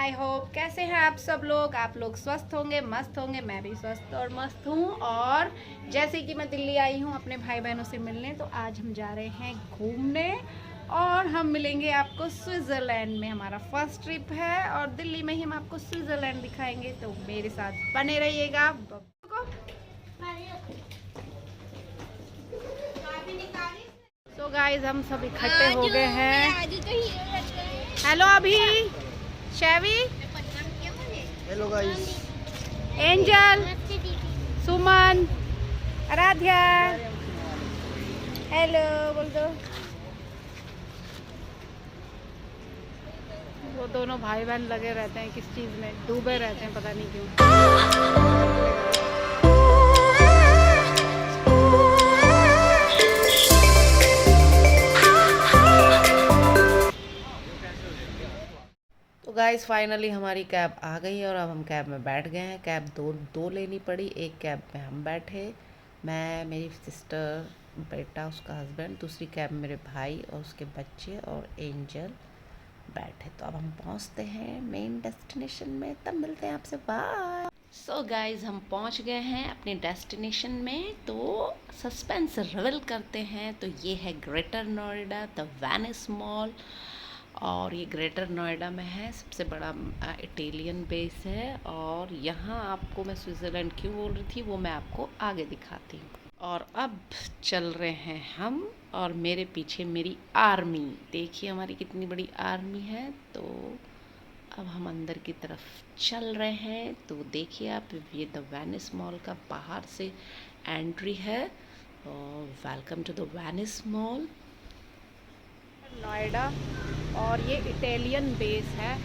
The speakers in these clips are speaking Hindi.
आई होप कैसे हैं आप सब लोग। आप लोग स्वस्थ होंगे, मस्त होंगे। मैं भी स्वस्थ और मस्त हूँ। और जैसे कि मैं दिल्ली आई हूँ अपने भाई बहनों से मिलने, तो आज हम जा रहे हैं घूमने और हम मिलेंगे आपको स्विट्ज़रलैंड में। हमारा फर्स्ट ट्रिप है और दिल्ली में ही हम आपको स्विट्ज़रलैंड दिखाएंगे, तो मेरे साथ बने रहिएगा। तो गाइज हम सब इकट्ठे हो गए हैं। हेलो अभी, शैवी, हेलो गाइस, एंजल, सुमन, आराध्या, हेलो बोल दो। वो दोनों भाई बहन लगे रहते हैं किस चीज़ में, डूबे रहते हैं पता नहीं क्यों। तो गाइस फाइनली हमारी कैब आ गई और अब हम कैब में बैठ गए हैं। कैब दो लेनी पड़ी। एक कैब में हम बैठे, मैं, मेरी सिस्टर, बेटा, उसका हस्बैंड। दूसरी कैब में मेरे भाई और उसके बच्चे और एंजल बैठे। तो अब हम पहुंचते हैं मेन डेस्टिनेशन में, तब मिलते हैं आपसे। बाय। सो गाइस हम पहुंच गए हैं अपने डेस्टिनेशन में। तो सस्पेंस रिवील करते हैं। तो ये है greater Noida, the Venice mall. और ये ग्रेटर नोएडा में है, सबसे बड़ा इटालियन बेस है। और यहाँ आपको मैं स्विट्ज़रलैंड क्यों बोल रही थी वो मैं आपको आगे दिखाती हूँ। और अब चल रहे हैं हम, और मेरे पीछे मेरी आर्मी। देखिए हमारी कितनी बड़ी आर्मी है। तो अब हम अंदर की तरफ चल रहे हैं। तो देखिए आप, ये द वेनिस मॉल का बाहर से एंट्री है। और welcome to the Venice mall Noida. और ये इटालियन बेस है।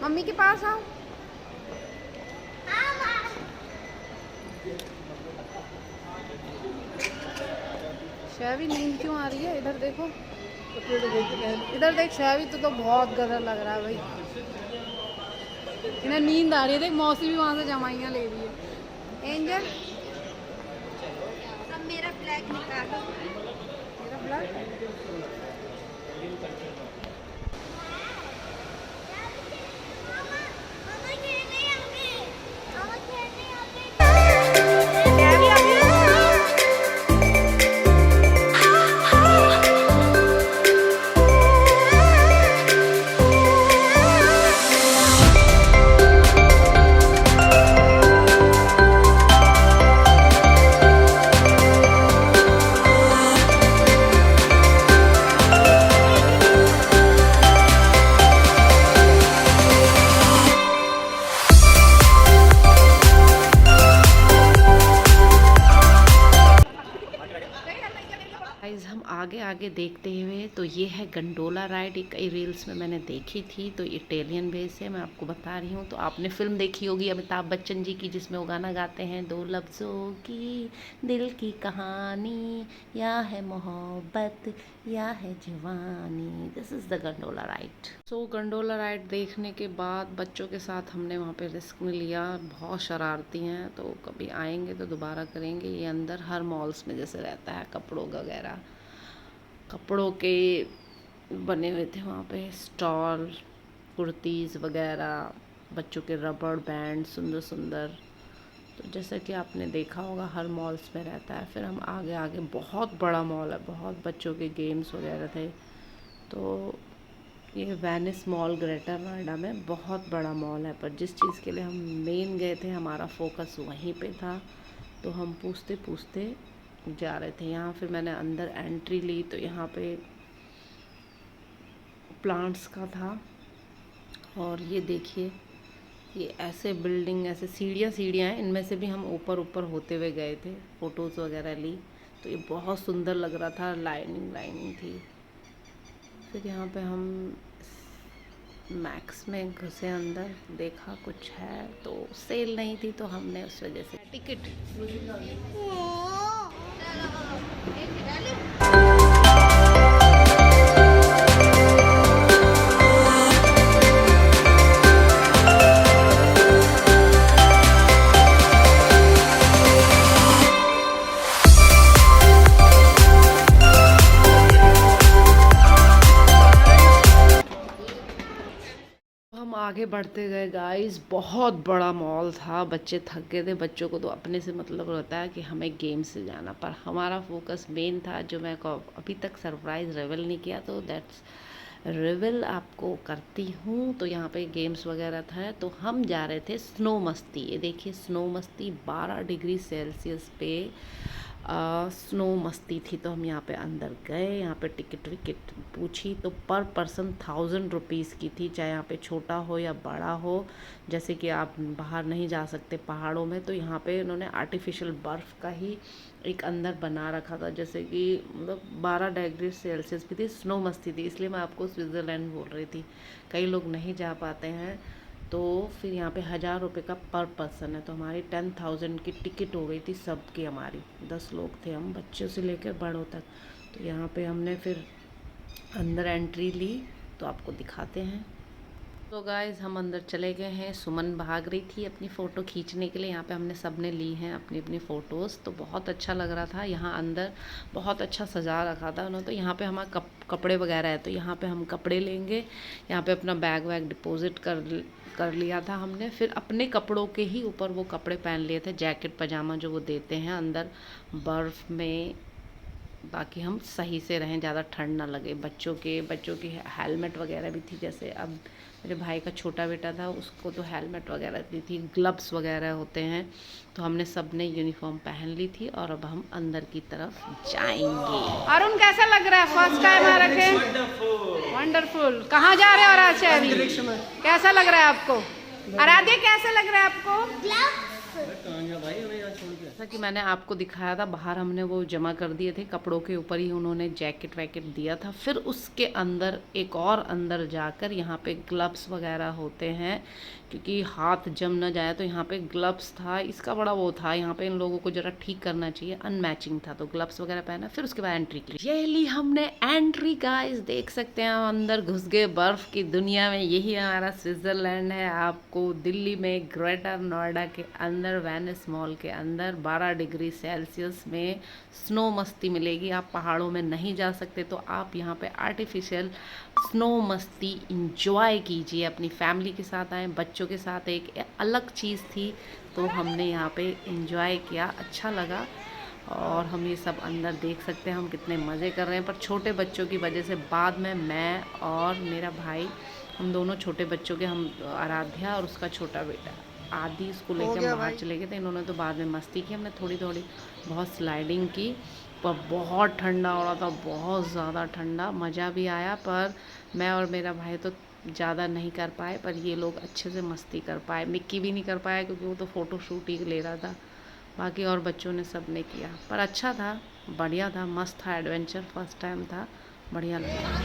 मम्मी के पास आओ। शैवी नींद क्यों आ रही है? इधर देखो, इधर देख शैवी, तो बहुत गदर लग रहा है भाई। इन्हें नींद आ रही है। देख मौसी भी वहाँ से जमाइयाँ ले रही है। एंजल, अब मेरा फ्लैग निकालो। मेरा फ्लैग गाइस हम आगे आगे देखते हुए, तो ये है गंडोला राइड। ये कई रील्स में मैंने देखी थी। तो इटालियन बेस है, मैं आपको बता रही हूँ। तो आपने फिल्म देखी होगी अमिताभ बच्चन जी की, जिसमें वो गाना गाते हैं, दो लफ्ज़ों की दिल की कहानी, या है मोहब्बत या है जवानी। This is the gondola ride. So gondola ride देखने के बाद बच्चों के साथ हमने वहाँ पे रिस्क में लिया। बहुत शरारती हैं, तो कभी आएंगे तो दोबारा करेंगे। ये अंदर हर मॉल्स में जैसे रहता है, कपड़ों वगैरह, कपड़ों के बने हुए थे वहाँ पे स्टॉल, कुर्तीज़ वगैरह, बच्चों के रबड़ बैंड सुंदर सुंदर। तो जैसा कि आपने देखा होगा हर मॉल्स में रहता है। फिर हम आगे आगे, बहुत बड़ा मॉल है, बहुत बच्चों के गेम्स वगैरह थे। तो ये वेनिस मॉल ग्रेटर नोएडा में बहुत बड़ा मॉल है। पर जिस चीज़ के लिए हम मेन गए थे, हमारा फोकस वहीं पे था। तो हम पूछते पूछते जा रहे थे। यहाँ फिर मैंने अंदर एंट्री ली, तो यहाँ पे प्लांट्स का था। और ये देखिए, ये ऐसे बिल्डिंग, ऐसे सीढ़ियाँ हैं, इनमें से भी हम ऊपर होते हुए गए थे, फ़ोटोज़ वगैरह ली, तो ये बहुत सुंदर लग रहा था, लाइनिंग थी। फिर यहाँ पे हम मैक्स में घुसे अंदर, देखा कुछ है तो सेल नहीं थी, तो हमने उस वजह से टिकट। हम आगे बढ़ते गए गाइस, बहुत बड़ा मॉल था, बच्चे थक गए थे, बच्चों को तो अपने से मतलब रहता है कि हमें गेम से जाना, पर हमारा फोकस मेन था, जो मैं को अभी तक सरप्राइज़ रिवील नहीं किया, तो दैट्स रिवील आपको करती हूँ। तो यहाँ पे गेम्स वगैरह था, तो हम जा रहे थे स्नो मस्ती। ये देखिए, स्नो मस्ती 12 डिग्री सेल्सियस पे स्नो मस्ती थी। तो हम यहाँ पे अंदर गए, यहाँ पे टिकट विकेट पूछी तो पर पर्सन 1000 रुपीज़ की थी, चाहे यहाँ पे छोटा हो या बड़ा हो। जैसे कि आप बाहर नहीं जा सकते पहाड़ों में, तो यहाँ पे उन्होंने आर्टिफिशियल बर्फ़ का ही एक अंदर बना रखा था, जैसे कि मतलब 12 डिग्री सेल्सियस भी थी, स्नो मस्ती थी, इसलिए मैं आपको स्विट्ज़रलैंड बोल रही थी। कई लोग नहीं जा पाते हैं, तो फिर यहाँ पे 1000 रुपये का पर पर्सन है, तो हमारी 10,000 की टिकट हो गई थी सबकी। हमारी 10 लोग थे हम, बच्चों से लेकर बड़ों तक। तो यहाँ पे हमने फिर अंदर एंट्री ली, तो आपको दिखाते हैं। तो गाइज़, हम अंदर चले गए हैं। सुमन भाग रही थी अपनी फ़ोटो खींचने के लिए। यहाँ पे हमने सब ने ली हैं अपनी अपनी फ़ोटोज़, तो बहुत अच्छा लग रहा था। यहाँ अंदर बहुत अच्छा सजा रखा था उन्होंने। तो यहाँ पे हमारे कपड़े वगैरह है, तो यहाँ पे हम कपड़े लेंगे। यहाँ पे अपना बैग वैग डिपॉजिट कर लिया था हमने। फिर अपने कपड़ों के ही ऊपर वो कपड़े पहन लिए थे, जैकेट पजामा जो वो देते हैं अंदर बर्फ़ में, ताकि हम सही से रहें, ज़्यादा ठंड ना लगे। बच्चों की हेलमेट वगैरह भी थी, जैसे अब मेरे भाई का छोटा बेटा था, उसको तो हेलमेट वगैरह दी थी, ग्लव्स वगैरह होते हैं। तो हमने सब ने यूनिफॉर्म पहन ली थी, और अब हम अंदर की तरफ जाएंगे। अरुण, कैसा लग रहा है फर्स्ट टाइम आ रखे? वंडरफुल। कहाँ जा रहे हो आराध्या? कैसा लग रहा है आपको? आराध्या, कैसा लग रहा है आपको? जैसा कि मैंने आपको दिखाया था, बाहर हमने वो जमा कर दिए थे, कपड़ों के ऊपर ही उन्होंने जैकेट वैकेट दिया था। फिर उसके अंदर एक और अंदर जाकर यहाँ पे ग्लव्स वगैरह होते हैं, क्योंकि हाथ जम ना जाए, तो यहाँ पे ग्लव्स था। इसका बड़ा वो था, यहाँ पे इन लोगों को ज़रा ठीक करना चाहिए, अनमैचिंग था, तो ग्लव्स वगैरह पहना। फिर उसके बाद एंट्री की, ये ली हमने एंट्री। गाइस, देख सकते हैं हम अंदर घुस गए बर्फ़ की दुनिया में। यही हमारा स्विट्ज़रलैंड है। आपको दिल्ली में ग्रेटर नोएडा के अंदर वेनिस मॉल के अंदर 12 डिग्री सेल्सियस में स्नो मस्ती मिलेगी। आप पहाड़ों में नहीं जा सकते, तो आप यहाँ पे आर्टिफिशियल स्नो मस्ती इंजॉय कीजिए, अपनी फैमिली के साथ आएँ, बच्चों के साथ। एक अलग चीज़ थी, तो हमने यहाँ पे इंजॉय किया, अच्छा लगा। और हम ये सब अंदर देख सकते हैं हम कितने मज़े कर रहे हैं। पर छोटे बच्चों की वजह से बाद में मैं और मेरा भाई, हम दोनों छोटे बच्चों के, हम आराध्या और उसका छोटा बेटा आदि, इसको लेकर हम बाहर चले गए थे। इन्होंने तो बाद में मस्ती की, हमने थोड़ी थोड़ी बहुत स्लाइडिंग की, पर बहुत ठंडा हो रहा था, बहुत ज़्यादा ठंडा। मज़ा भी आया, पर मैं और मेरा भाई तो ज़्यादा नहीं कर पाए, पर ये लोग अच्छे से मस्ती कर पाए। मिक्की भी नहीं कर पाया, क्योंकि वो तो फ़ोटो शूट ही ले रहा था। बाकी और बच्चों ने सब ने किया, पर अच्छा था, बढ़िया था, मस्त था, एडवेंचर फर्स्ट टाइम था, बढ़िया लगा।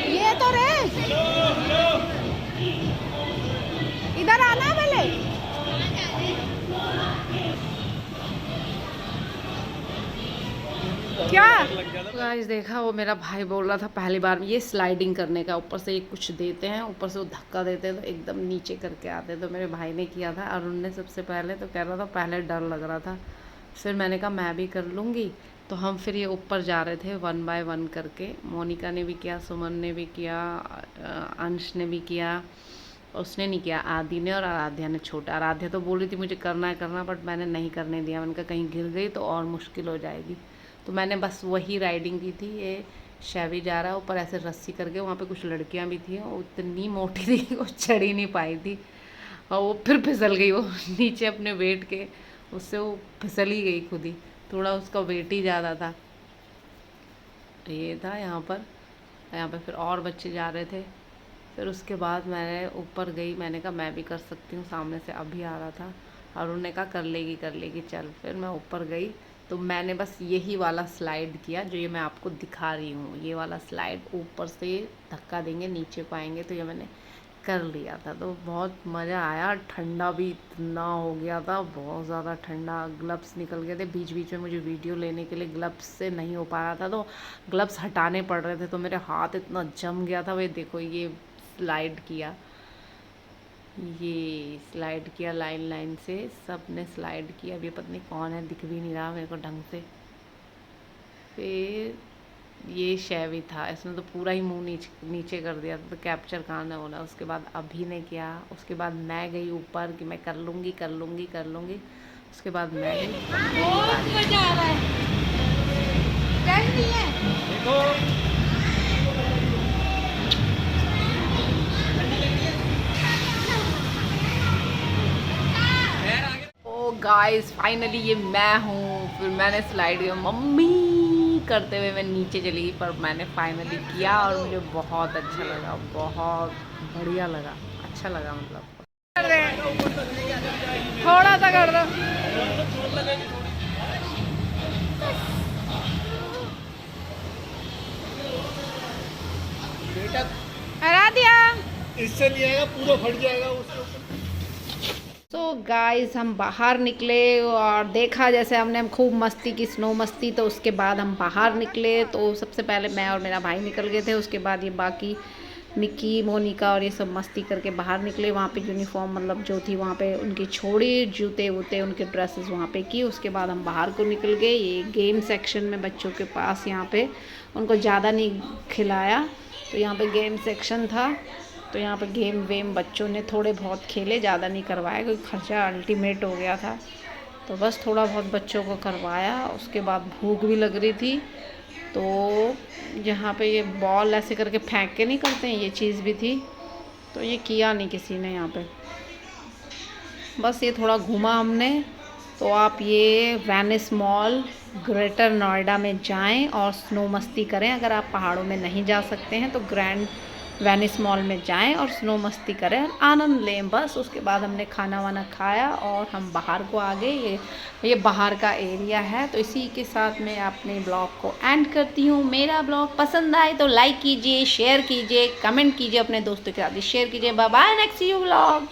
ये तो रे, इधर आना पहले। क्या गाइस, देखा, वो मेरा भाई बोल रहा था पहली बार ये स्लाइडिंग करने का, ऊपर से ये कुछ देते हैं, ऊपर से वो धक्का देते हैं, तो एकदम नीचे करके आते हैं। तो मेरे भाई ने किया था, अरुण ने सबसे पहले, तो कह रहा था पहले डर लग रहा था, फिर मैंने कहा मैं भी कर लूँगी। तो हम फिर ये ऊपर जा रहे थे 1 बाय 1 करके। मोनिका ने भी किया, सुमन ने भी किया, अंश ने भी किया, उसने नहीं किया, आदि ने, और आराध्या ने छोटा। आराध्या तो बोल रही थी मुझे करना है, बट मैंने नहीं करने दिया। मैंने कहा कहीं गिर गई तो और मुश्किल हो जाएगी, तो मैंने बस वही राइडिंग की थी। ये शैवी जा रहा है ऊपर ऐसे रस्सी करके, वहाँ पे कुछ लड़कियाँ भी थी, वो इतनी मोटी थी वो चढ़ ही नहीं पाई थी, और वो फिर फिसल गई, वो नीचे अपने वेट के, उससे वो फिसल ही गई खुद ही, थोड़ा उसका वेट ही ज़्यादा था। ये था यहाँ पर, यहाँ पे फिर और बच्चे जा रहे थे। फिर उसके बाद मैंने ऊपर गई, मैंने कहा मैं भी कर सकती हूँ, सामने से अभी आ रहा था और उन्होंने कहा कर लेगी चल। फिर मैं ऊपर गई तो मैंने बस यही वाला स्लाइड किया जो ये मैं आपको दिखा रही हूँ, ये वाला स्लाइड ऊपर से धक्का देंगे नीचे पाएंगे, तो ये मैंने कर लिया था। तो बहुत मज़ा आया, ठंडा भी इतना हो गया था, बहुत ज़्यादा ठंडा। ग्लव्स निकल गए थे बीच बीच में, मुझे वीडियो लेने के लिए ग्लव्स से नहीं हो पा रहा था, तो ग्लव्स हटाने पड़ रहे थे, तो मेरे हाथ इतना जम गया था। वे देखो ये स्लाइड किया, ये स्लाइड किया लाइन से, सब ने स्लाइड किया। अभी पता नहीं कौन है, दिख भी नहीं रहा मेरे को ढंग से। फिर ये शैवी था, इसने तो पूरा ही मुंह नीचे कर दिया था, तो कैप्चर कहाँ ने होना। उसके बाद अभी ने किया, उसके बाद मैं गई ऊपर कि मैं कर लूँगी। उसके बाद मैं गई। बहुत मजा आ रहा है। नहीं है देखो गाइस फाइनली ये मैं हूँ। फिर मैंने स्लाइड किया, मम्मी करते हुए मैं नीचे चली गई, पर मैंने फाइनली किया और मुझे बहुत अच्छा लगा, बहुत बढ़िया लगा, अच्छा लगा। मतलब थोड़ा सा कर दो। हरा दिया, इससे नहीं आएगा, पूरा फट जाएगा उसके ऊपर। तो गाइस हम बाहर निकले और देखा जैसे हम खूब मस्ती की, स्नो मस्ती। तो उसके बाद हम बाहर निकले, तो सबसे पहले मैं और मेरा भाई निकल गए थे। उसके बाद ये बाकी मिक्की, मोनिका और ये सब मस्ती करके बाहर निकले। वहाँ पे यूनिफॉर्म मतलब जो थी वहाँ पे उनकी छोड़ी, जूते वूते उनके ड्रेसेस वहाँ पे की। उसके बाद हम बाहर को निकल गए, ये गेम सेक्शन में बच्चों के पास। यहाँ पे उनको ज़्यादा नहीं खिलाया, तो यहाँ पे गेम सेक्शन था, तो यहाँ पे गेम वेम बच्चों ने थोड़े बहुत खेले, ज़्यादा नहीं करवाया क्योंकि खर्चा अल्टीमेट हो गया था। तो बस थोड़ा बहुत बच्चों को करवाया। उसके बाद भूख भी लग रही थी, तो यहाँ पे ये बॉल ऐसे करके फेंक के नहीं करते हैं, ये चीज़ भी थी, तो ये किया नहीं किसी ने यहाँ पे। बस ये थोड़ा घूमा हमने। तो आप ये वेनिस मॉल ग्रेटर नोएडा में जाएं और स्नो मस्ती करें। अगर आप पहाड़ों में नहीं जा सकते हैं तो ग्रैंड वेनिस मॉल में जाएं और स्नो मस्ती करें, आनंद लें बस। उसके बाद हमने खाना वाना खाया और हम बाहर को आ गए। ये बाहर का एरिया है। तो इसी के साथ मैं अपने ब्लॉग को एंड करती हूँ। मेरा ब्लॉग पसंद आए तो लाइक कीजिए, शेयर कीजिए, कमेंट कीजिए, अपने दोस्तों के साथ शेयर कीजिए। Bye bye, next you blog.